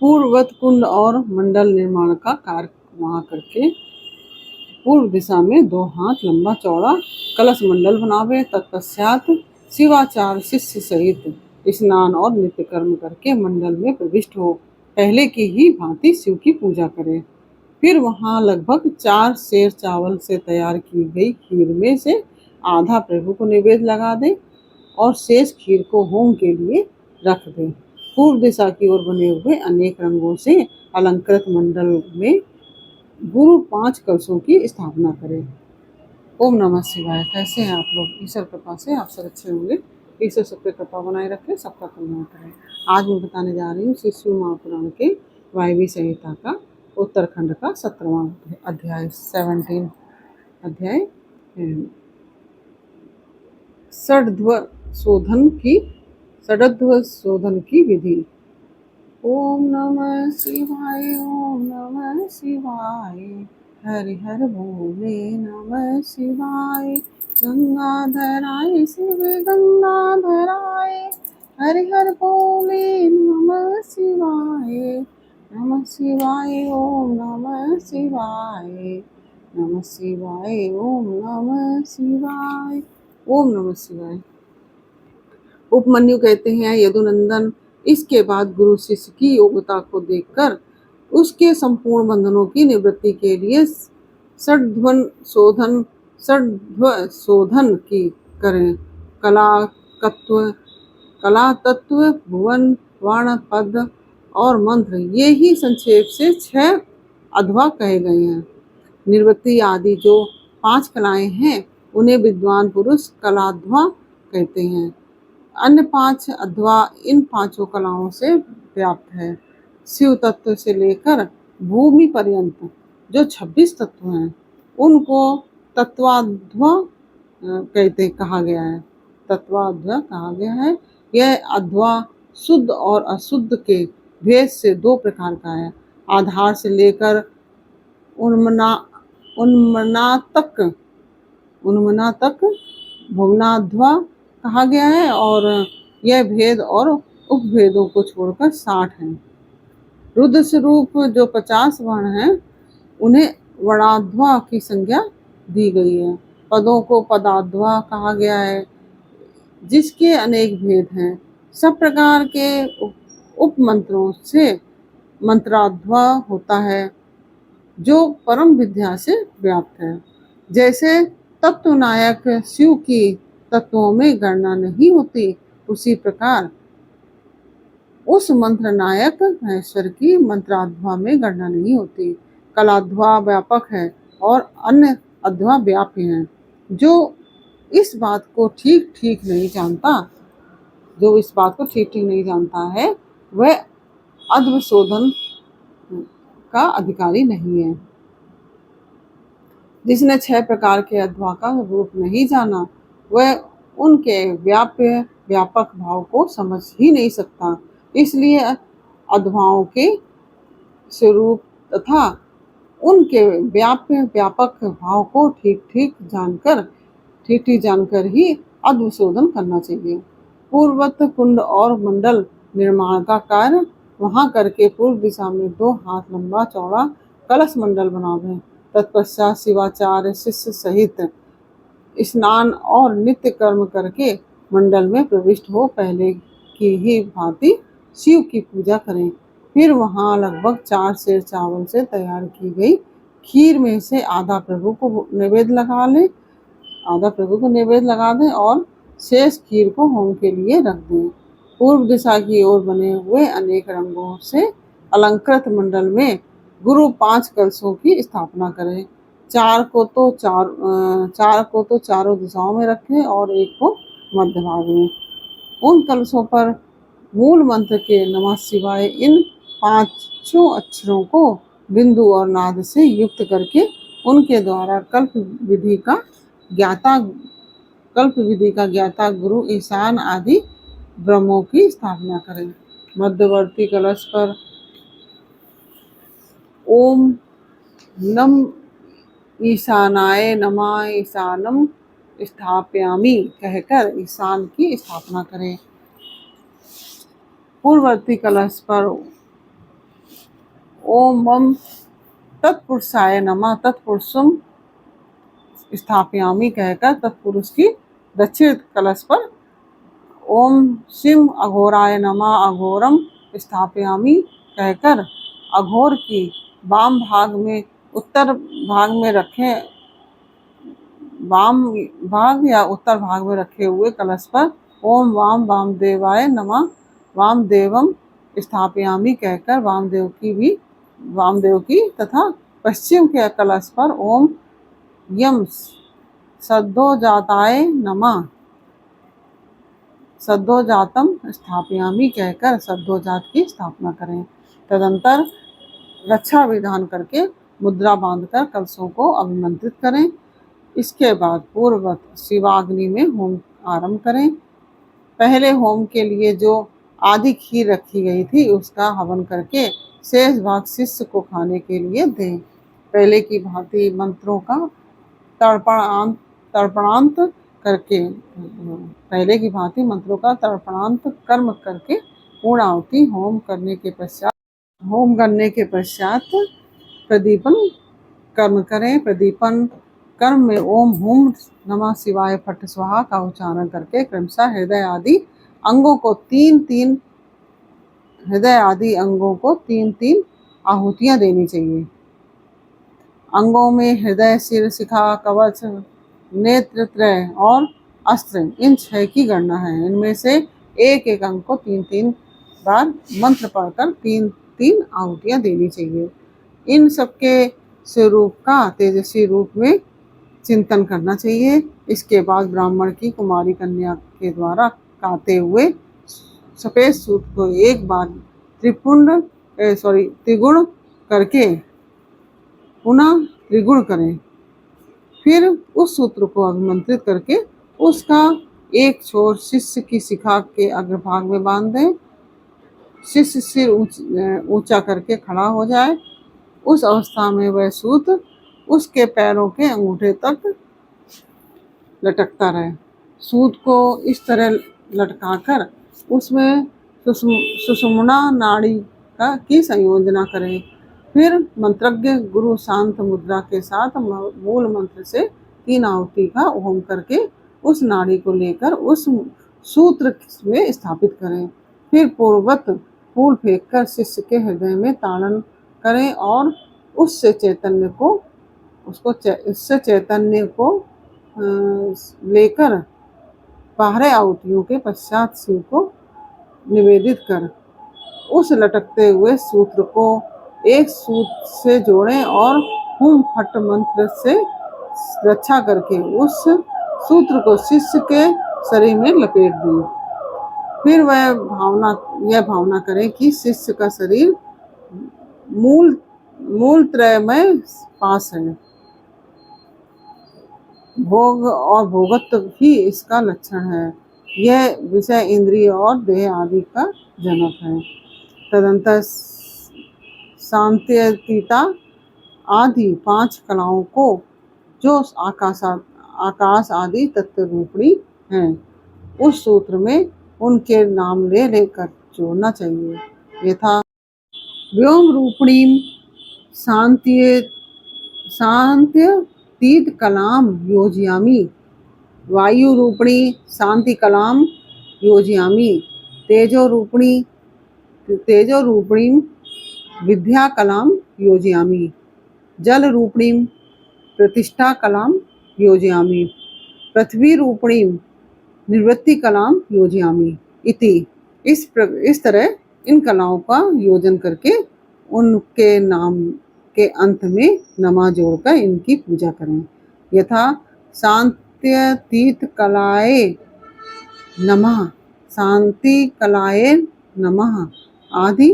पूर्ववत कुंड और मंडल निर्माण का कार्य वहाँ करके पूर्व दिशा में 2 हाथ लंबा चौड़ा कलश मंडल बनावे। तत्पश्चात शिवाचार शिष्य सहित स्नान और नित्य कर्म करके मंडल में प्रविष्ट हो पहले की ही भांति शिव की पूजा करे। फिर वहाँ लगभग 4 सेर चावल से तैयार की गई खीर में से आधा प्रभु को नैवेद्य लगा दे और शेष खीर को होम के लिए रख दे। पूर्व दिशा की ओर बने हुए अनेक रंगों से अलंकृत मंडल में गुरु 5 कलशों की स्थापना करें। ओम नमः शिवाय। कैसे हैं आप लोग? ईश्वर कृपा से आप सब अच्छे होंगे। ईश्वर सब पे कृपा बनाए रखे, सबका कल्याण करें। आज मैं बताने जा रही हूँ श्री शिव महापुराण के वायवी संहिता का उत्तरखंड का 17वां अध्याय 17 अध्याय षड्ध्व शोधन की विधि। ओम नमः शिवाय, ओम नमः शिवाय, हरि हर भोले नमः शिवाय। गंगाधराय शिव गंगाधराय, हरि हर भोले नमः शिवाय। नमः शिवाय, ओम नमः शिवाय, नमः शिवाय, ओम नमः शिवाय। ओम नमः शिवाय। उपमन्यु कहते हैं, यदुनंदन, इसके बाद गुरु शिष्य की योग्यता को देखकर उसके संपूर्ण बंधनों की निवृत्ति के लिए षड्ध्व शोधन की करें। कला तत्व, भुवन, वाण, पद और मंत्र, ये ही संक्षेप से 6 अध्वा कहे गए हैं। निवृत्ति आदि जो 5 कलाएं हैं उन्हें विद्वान पुरुष कलाध्वा कहते हैं। अन्य 5 अध्वा इन 5 कलाओं से व्याप्त है। शिव तत्व से लेकर भूमि पर्यंत जो 26 तत्व हैं उनको तत्वाध्वा कहा गया है। तत्वाध्वा कहा गया है। यह अध्वा शुद्ध और अशुद्ध के भेद से 2 प्रकार का है। आधार से लेकर उन्मना तक भुवनाध्वा कहा गया है और यह भेद और उपभेदों को छोड़कर 60 हैं। रुद्र स्वरूप जो 50 वर्ण हैं उन्हें वर्णाध्वा की संज्ञा दी गई है। पदों को पदाध्वा कहा गया है जिसके अनेक भेद हैं। सब प्रकार के उप मंत्रों से मंत्राध्वा होता है जो परम विद्या से व्याप्त है। जैसे तत्व नायक शिव की तत्वों में गणना नहीं होती, उसी प्रकार उस मंत्र नायक महेश्वर की मंत्राध्वा में गणना नहीं होती। कलाध्वा व्यापक है और अन्य अध्वा व्याप्य हैं। जो इस बात को ठीक ठीक नहीं जानता है वह अध्व शोधन का अधिकारी नहीं है। जिसने 6 प्रकार के अध्वा का रूप नहीं जाना वह उनके व्यापक भाव को समझ ही नहीं सकता। इसलिए अध्वाओं के स्वरूप तथा उनके व्यापक भाव को ठीक ठीक जानकर ही अध्व शोधन करना चाहिए। पूर्ववत कुंड और मंडल निर्माण का कार्य वहां करके पूर्व दिशा में 2 हाथ लंबा चौड़ा कलश मंडल बनावे। तत्पश्चात शिवाचार्य शिष्य सहित स्नान और नित्य कर्म करके मंडल में प्रविष्ट हो पहले की ही भांति शिव की पूजा करें। फिर वहां लगभग 4 सेर चावल से तैयार की गई खीर में से आधा प्रभु को नैवेद्य लगा दें और शेष खीर को होम के लिए रख दें। पूर्व दिशा की ओर बने हुए अनेक रंगों से अलंकृत मंडल में गुरु 5 कलशों की स्थापना करें। 4 को तो चारों दिशाओं में रखें और एक को मध्य भाग में। उन कलशों पर मूल मंत्र के नमः शिवाय इन 5 अक्षरों को बिंदु और नाद से युक्त करके उनके द्वारा कल्प विधि का ज्ञाता गुरु ईशान आदि ब्रह्मों की स्थापना करें। मध्यवर्ती कलश पर ओम नम ईशानाय नमः ईशानम स्थापयामि कहकर ईशान की स्थापना करें। पूर्ववर्ती कलश पर ओम वम तत्पुरुषाय नमः तत्पुरुषम स्थापयामी कहकर तत्पुरुष की दक्षिण कलश पर ओम शिव अघोराय नमः अघोरम स्थापयामी कहकर अघोर की वाम भाग में उत्तर भाग में रखे वाम भाग या उत्तर भाग में रखे हुए कलश पर ओम वाम वामदेवाय नमः वामदेवम स्थापयामी कहकर वामदेव की तथा पश्चिम के कलश पर ओम यम सद्योजाताय नमः सद्योजातम स्थापयामी कहकर सद्योजात की स्थापना करें। तदंतर रक्षा विधान करके मुद्रा बांधकर कलशों को अभिमंत्रित करें। इसके बाद पूर्ववत शिवाग्नि में होम आरंभ करें। पहले होम के लिए जो आधी खीर रखी गई थी उसका हवन करके शेष भाग शिष्य को खाने के लिए दें। पहले की भांति मंत्रों का तर्पणांत कर्म करके पूर्ण आहुति होम करने के पश्चात प्रदीपन कर्म करें। प्रदीपन कर्म में ओम हुम नमः शिवाय फट स्वाहा का उच्चारण करके क्रमशः हृदय आदि अंगों को तीन तीन आहुतियां देनी चाहिए। अंगों में हृदय, सिर, शिखा, कवच, नेत्र त्रय और अस्त्र, इन 6 की गणना है। इनमें से एक एक अंग को 3-3 बार मंत्र पढ़कर 3-3 आहुतियां देनी चाहिए। इन सबके स्वरूप का तेजस्वी रूप में चिंतन करना चाहिए। इसके बाद ब्राह्मण की कुमारी कन्या के द्वारा काते हुए सफेद सूत को एक बार त्रिगुण करके पुनः त्रिगुण करें। फिर उस सूत्र को अभिमंत्रित करके उसका एक छोर शिष्य की शिखा के अग्रभाग में बांध दें। शिष्य सिर ऊंचा करके खड़ा हो जाए। उस अवस्था में वह सूत उसके पैरों के अंगूठे तक लटकता रहे। सूत को इस तरह लटकाकर उसमें सुषुम्ना नाड़ी की संयोजना करें। फिर मंत्रज्ञ गुरु शांत मुद्रा के साथ मूल मंत्र से 3 आहुति का होम करके उस नाड़ी को लेकर उस सूत्र में स्थापित करें। फिर पूर्ववत फूल फेंककर शिष्य के हृदय में ताड़न करें और उससे चैतन्य को लेकर 12 आहुतियों के पश्चात शिव को निवेदित कर उस लटकते हुए सूत्र को एक सूत से जोड़ें और हुम फट मंत्र से रक्षा करके उस सूत्र को शिष्य के शरीर में लपेट दें। फिर यह भावना करें कि शिष्य का शरीर मूल त्रयमय पास है। भोग और भोगत्व ही इसका लक्षण है। यह विषय, इंद्रिय और देह आदि का जनक है। तदंतर शांत्यतीता आदि 5 कलाओं को जो आकाश आदि तत्व रूपणी हैं उस सूत्र में उनके नाम लेकर जोड़ना चाहिए। यथा व्योम रूपणीम शांत्यतीत कलाम योजयामि, वायु रूपणी शांति कलाम योजयामि, तेजो रूपणी विद्या कलाम योजयामि, जल रूपणी प्रतिष्ठा कलाम योजयामि, पृथ्वी रूपणी निवृत्ति कलाम योजयामि इति। इस तरह इन कलाओं का योजन करके उनके नाम के अंत में नमा जोड़कर इनकी पूजा करें। यथा शांत्यतीत कलाए नमः, शांति कलाए नमः आदि,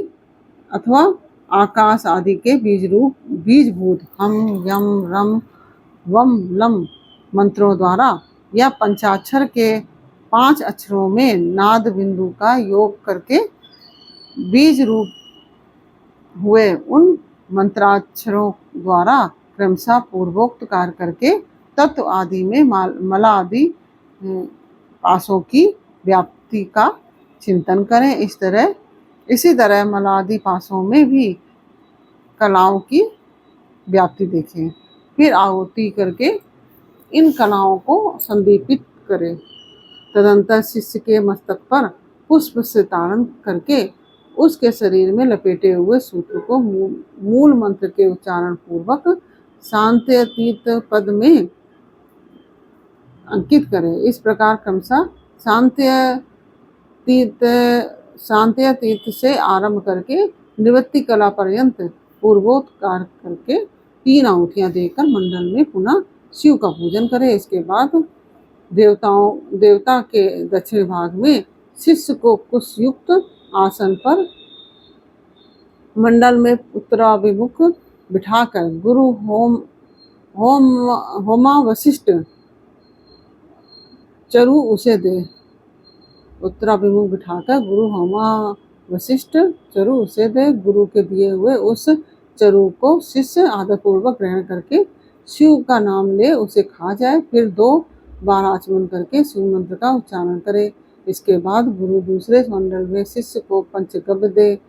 अथवा आकाश आदि के बीजभूत हम यम रम वम लम मंत्रों द्वारा या पंचाक्षर के 5 अक्षरों में नाद बिंदु का योग करके बीज रूप हुए उन मंत्राक्षरों द्वारा क्रमशः पूर्वोक्त कार्य करके तत्व आदि में मलादि पासों की व्याप्ति का चिंतन करें। इसी तरह मलादि पासों में भी कलाओं की व्याप्ति देखें। फिर आहुति करके इन कलाओं को संदीपित करें। तदंतर शिष्य के मस्तक पर पुष्प से ताड़न करके उसके शरीर में लपेटे हुए सूत्र को मूल मंत्र के उच्चारण पूर्वक शांत्यतीत पद में अंकित करें। इस प्रकार क्रमशः शांत्यतीत से आरंभ करके निवृत्ति कला पर्यंत पूर्वोक्त कार्य करके 3 आहुतियां देकर मंडल में पुनः शिव का पूजन करें। इसके बाद देवता के दक्षिण भाग में शिष्य को कुश युक्त आसन पर मंडल में उत्तराभिमुख बिठाकर गुरु होमा वशिष्ठ चरु उसे दे। उत्तराभिमुख बिठाकर गुरु होमा वशिष्ठ चरु उसे दे। गुरु के दिए हुए उस चरु को शिष्य आदरपूर्वक ग्रहण करके शिव का नाम ले उसे खा जाए। फिर 2 बार आचमन करके शिव मंत्र का उच्चारण करे। इसके बाद गुरु दूसरे मंडल में शिष्य को पंचगव्य दे।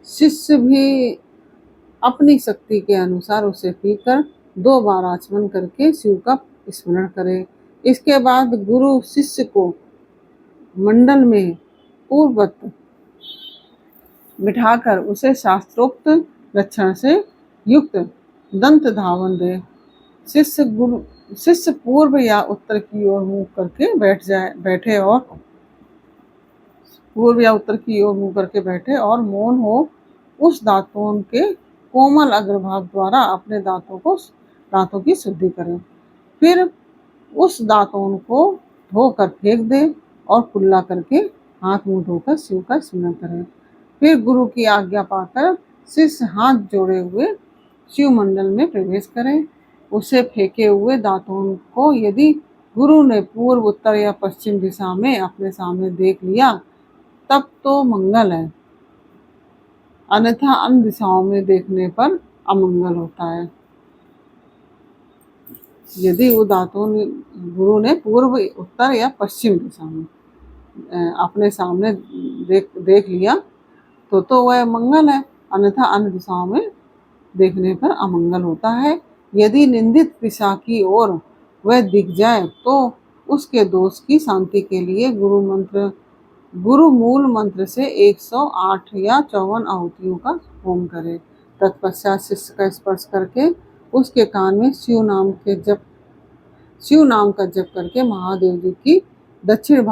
शिष्य भी अपनी शक्ति के अनुसार उसे पीकर 2 बार आचमन करके शिव का स्मरण करे। इसके बाद गुरु शिष्य को मंडल में पूर्ववत बिठाकर उसे शास्त्रोक्त लक्षण से युक्त दंत धावन दे। शिष्य पूर्व या उत्तर की ओर मुंह करके बैठे और मौन हो उस दांतों के कोमल अग्रभाग द्वारा अपने दांतों की शुद्धि करें। फिर उस दांतों को धोकर फेंक दे और कुल्ला करके हाथ मुंह धोकर शिव का स्मरण करें। फिर गुरु की आज्ञा पाकर शिष्य हाथ जोड़े हुए शिव मंडल में प्रवेश करें। उसे फेंके हुए दांतों को यदि गुरु ने पूर्व, उत्तर या पश्चिम दिशा में अपने सामने देख लिया तब तो मंगल है, अन्यथा अन्य दिशाओं में देखने पर अमंगल होता है। यदि वो दांतों गुरु ने पूर्व, उत्तर या पश्चिम दिशा में अपने सामने देख लिया तो वह मंगल है, अन्यथा अन्य दिशाओं में देखने पर अमंगल होता है। यदि निंदित दिशा की ओर वह दिख जाए तो उसके दोष की शांति के लिए गुरु मूल मंत्र से 108 या 54 आहुतियों का होम करे। तत्पश्चात शिष्य का स्पर्श करके उसके कान में शिव नाम का जप करके महादेव जी के दक्षिण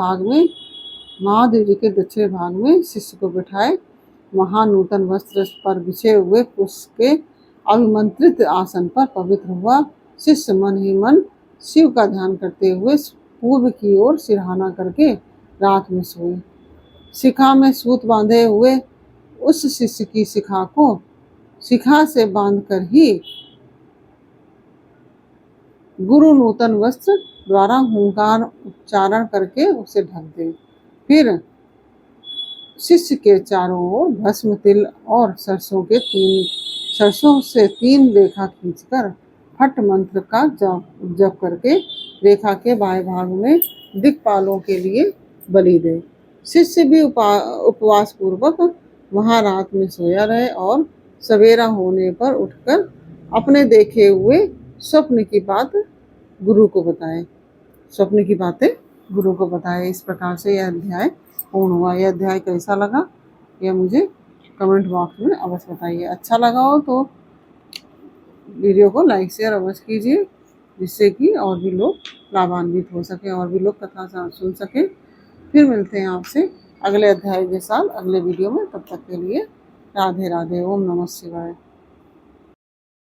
भाग में शिष्य को बिठाए। महानूतन वस्त्र पर बिछे हुए पुष्प के अभिमंत्रित आसन पर पवित्र हुआ शिष्य मन ही मन शिव का ध्यान करते हुए पूर्व की ओर सिरहाना करके रात में सोए। शिखा में सूत बांधे हुए उस शिष्य की शिखा को शिखा से बांधकर ही गुरु नूतन वस्त्र द्वारा हुंकार उच्चारण करके उसे ढक दे। फिर शिष्य के चारों ओर भस्म, तिल और सरसों से 3 रेखा खींचकर फट मंत्र का जप करके रेखा के बाएं भाग में दिक्पालों के लिए बलि दे। शिष्य भी उपवास पूर्वक वहां रात में सोया रहे और सवेरा होने पर उठकर अपने देखे हुए स्वप्न की बातें गुरु को बताए। इस प्रकार से यह अध्याय पूर्ण हुआ। यह अध्याय कैसा लगा यह मुझे कमेंट बॉक्स में अवश्य बताइए। अच्छा लगा हो तो वीडियो को लाइक शेयर अवश्य कीजिए, जिससे कि और भी लोग लाभान्वित हो सके और भी लोग कथा सुन सके। फिर मिलते हैं आपसे अगले अध्याय के साथ अगले वीडियो में। तब तक के लिए राधे राधे। ओम नमः शिवाय।